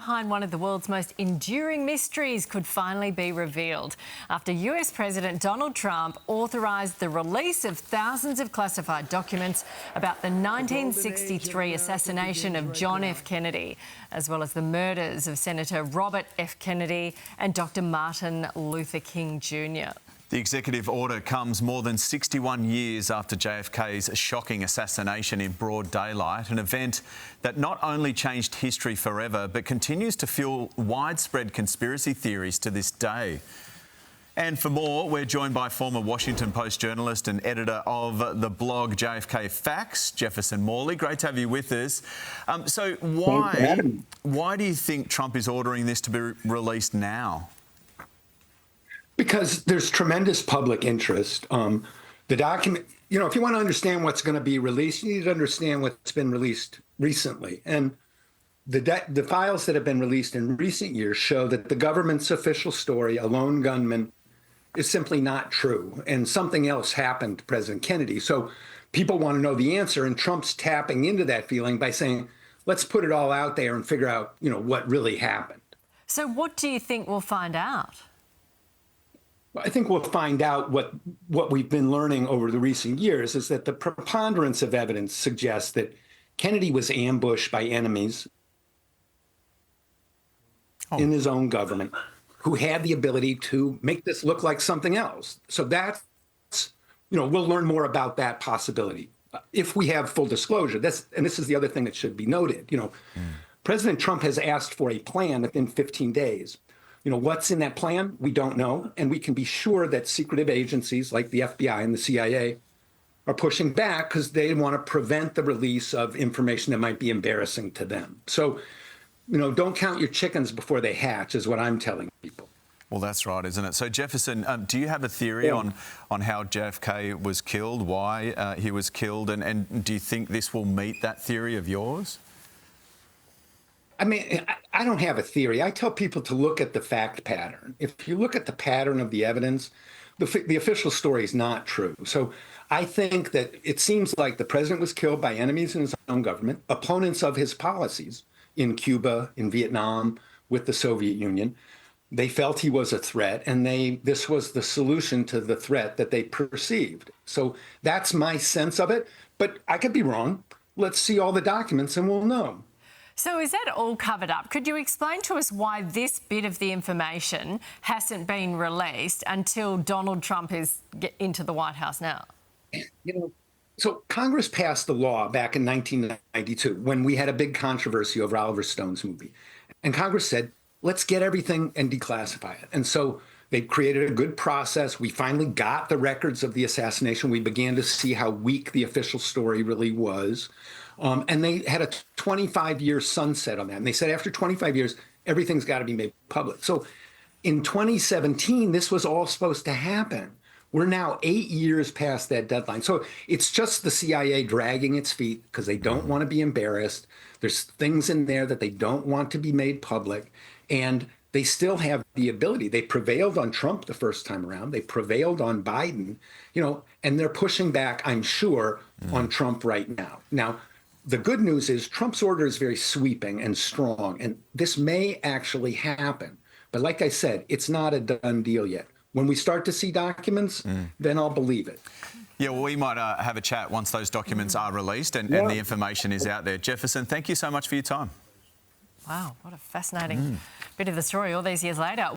behind one of the world's most enduring mysteries could finally be revealed after US President Donald Trump authorised the release of thousands of classified documents about the 1963 assassination of John F. Kennedy, as well as the murders of Senator Robert F. Kennedy and Dr. Martin Luther King Jr. The executive order comes more than 61 years after JFK's shocking assassination in broad daylight, an event that not only changed history forever but continues to fuel widespread conspiracy theories to this day. And for more, we're joined by former Washington Post journalist and editor of the blog JFK Facts, Jefferson Morley. Great to have you with us. So why do you think Trump is ordering this to be released now? Because there's tremendous public interest. The document, if you want to understand what's going to be released, you need to understand what's been released recently. And the files that have been released in recent years show that the government's official story, a lone gunman, is simply not true. And something else happened to President Kennedy. So people want to know the answer. And Trump's tapping into that feeling by saying, let's put it all out there and figure out, what really happened. So what do you think we'll find out? I think we'll find out what we've been learning over the recent years is that the preponderance of evidence suggests that Kennedy was ambushed by enemies in his own government who had the ability to make this look like something else. So that's, we'll learn more about that possibility if we have full disclosure. And this is the other thing that should be noted. President Trump has asked for a plan within 15 days. What's in that plan? We don't know. And we can be sure that secretive agencies like the FBI and the CIA are pushing back because they want to prevent the release of information that might be embarrassing to them. So, don't count your chickens before they hatch is what I'm telling people. Well, that's right, isn't it? So, Jefferson, do you have a theory on how JFK was killed, why he was killed, and do you think this will meet that theory of yours? I mean, I don't have a theory. I tell people to look at the fact pattern. If you look at the pattern of the evidence, the official story is not true. So I think that it seems like the president was killed by enemies in his own government, opponents of his policies in Cuba, in Vietnam, with the Soviet Union. They felt he was a threat, and this was the solution to the threat that they perceived. So that's my sense of it. But I could be wrong. Let's see all the documents and we'll know. So is that all covered up? Could you explain to us why this bit of the information hasn't been released until Donald Trump is into the White House now? So Congress passed the law back in 1992 when we had a big controversy over Oliver Stone's movie. And Congress said, let's get everything and declassify it. And so they created a good process. We finally got the records of the assassination. We began to see how weak the official story really was. And they had a 25-year sunset on that. And they said after 25 years, everything's got to be made public. So in 2017, this was all supposed to happen. We're now 8 years past that deadline. So it's just the CIA dragging its feet because they don't want to be embarrassed. There's things in there that they don't want to be made public. And they still have the ability. They prevailed on Trump the first time around. They prevailed on Biden, and they're pushing back, I'm sure, on Trump right now. Now, the good news is Trump's order is very sweeping and strong, and this may actually happen. But like I said, it's not a done deal yet. When we start to see documents, then I'll believe it. Yeah, well, we might have a chat once those documents are released and the information is out there. Jefferson, thank you so much for your time. Wow, what a fascinating bit of the story all these years later.